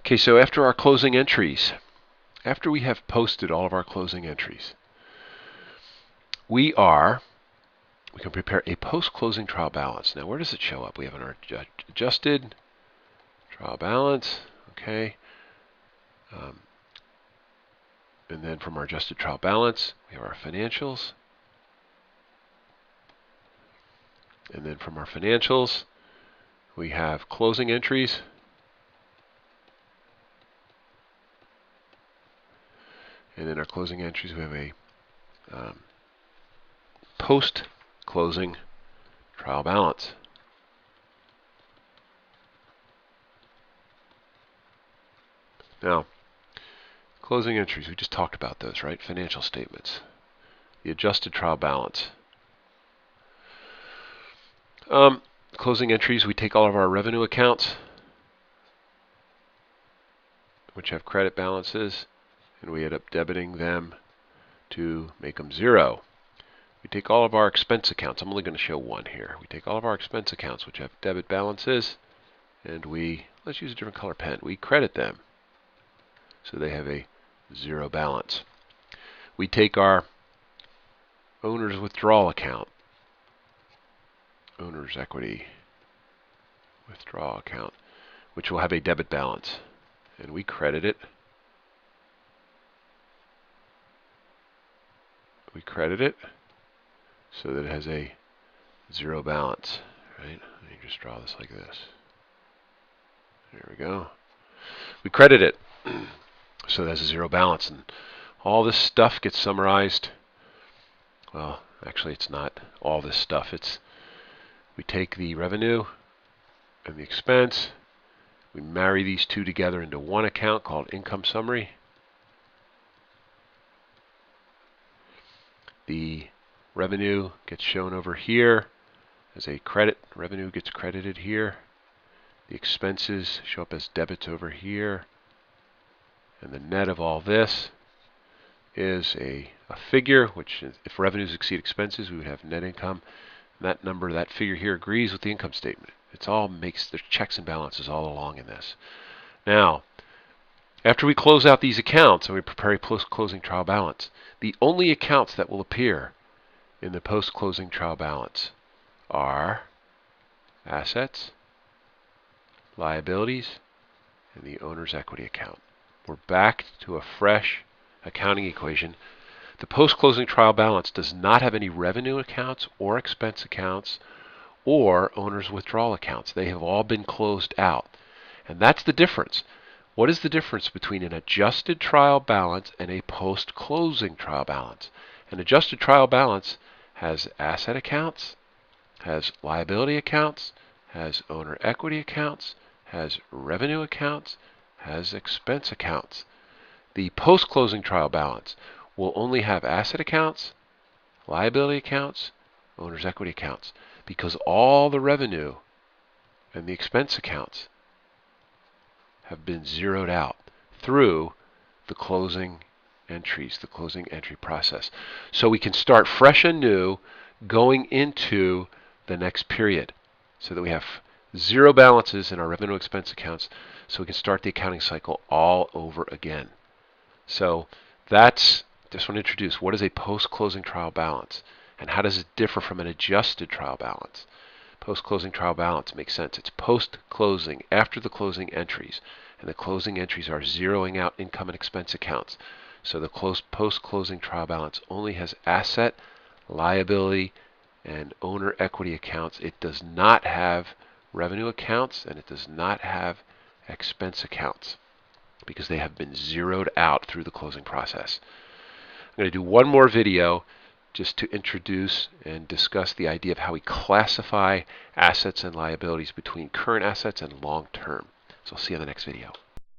Okay, so after our closing entries, after we have posted all of our closing entries, we can prepare a post-closing trial balance. Now, where does it show up? We have our adjusted trial balance, okay. And then from our adjusted trial balance, we have our financials. And then from our financials, we have closing entries. And in our closing entries, we have a post-closing trial balance. Now, closing entries, we just talked about those, right? Financial statements. The adjusted trial balance. Closing entries, we take all of our revenue accounts, which have credit balances, and we end up debiting them to make them zero. We take all of our expense accounts. I'm only going to show one here. We take all of our expense accounts, which have debit balances, and let's use a different color pen. We credit them, so they have a zero balance. We take our owner's withdrawal account, owner's equity withdrawal account, which will have a debit balance, and we credit it. We credit it so that it has a zero balance, right? Let me just draw this like this. There we go. We credit it so that's a zero balance, and all this stuff gets summarized. Well, actually, it's not all this stuff. We take the revenue and the expense, we marry these two together into one account called income summary. The revenue gets shown over here as a credit. Revenue gets credited here. The expenses show up as debits over here. And the net of all this is a figure, which if revenues exceed expenses, we would have net income. And that number, that figure here, agrees with the income statement. It's all makes the checks and balances all along in this. Now, after we close out these accounts and we prepare a post-closing trial balance, the only accounts that will appear in the post-closing trial balance are assets, liabilities, and the owner's equity account. We're back to a fresh accounting equation. The post-closing trial balance does not have any revenue accounts or expense accounts or owner's withdrawal accounts. They have all been closed out. And that's the difference. What is the difference between an adjusted trial balance and a post-closing trial balance? An adjusted trial balance has asset accounts, has liability accounts, has owner equity accounts, has revenue accounts, has expense accounts. The post-closing trial balance will only have asset accounts, liability accounts, owner's equity accounts, because all the revenue and the expense accounts have been zeroed out through the closing entries, the closing entry process. So we can start fresh and new going into the next period so that we have zero balances in our revenue expense accounts, so we can start the accounting cycle all over again. So just want to introduce what is a post-closing trial balance and how does it differ from an adjusted trial balance. Post-closing trial balance makes sense. It's post-closing, after the closing entries, and the closing entries are zeroing out income and expense accounts. So the post-closing trial balance only has asset, liability, and owner equity accounts. It does not have revenue accounts, and it does not have expense accounts because they have been zeroed out through the closing process. I'm going to do one more video just to introduce and discuss the idea of how we classify assets and liabilities between current assets and long-term. So I'll see you in the next video.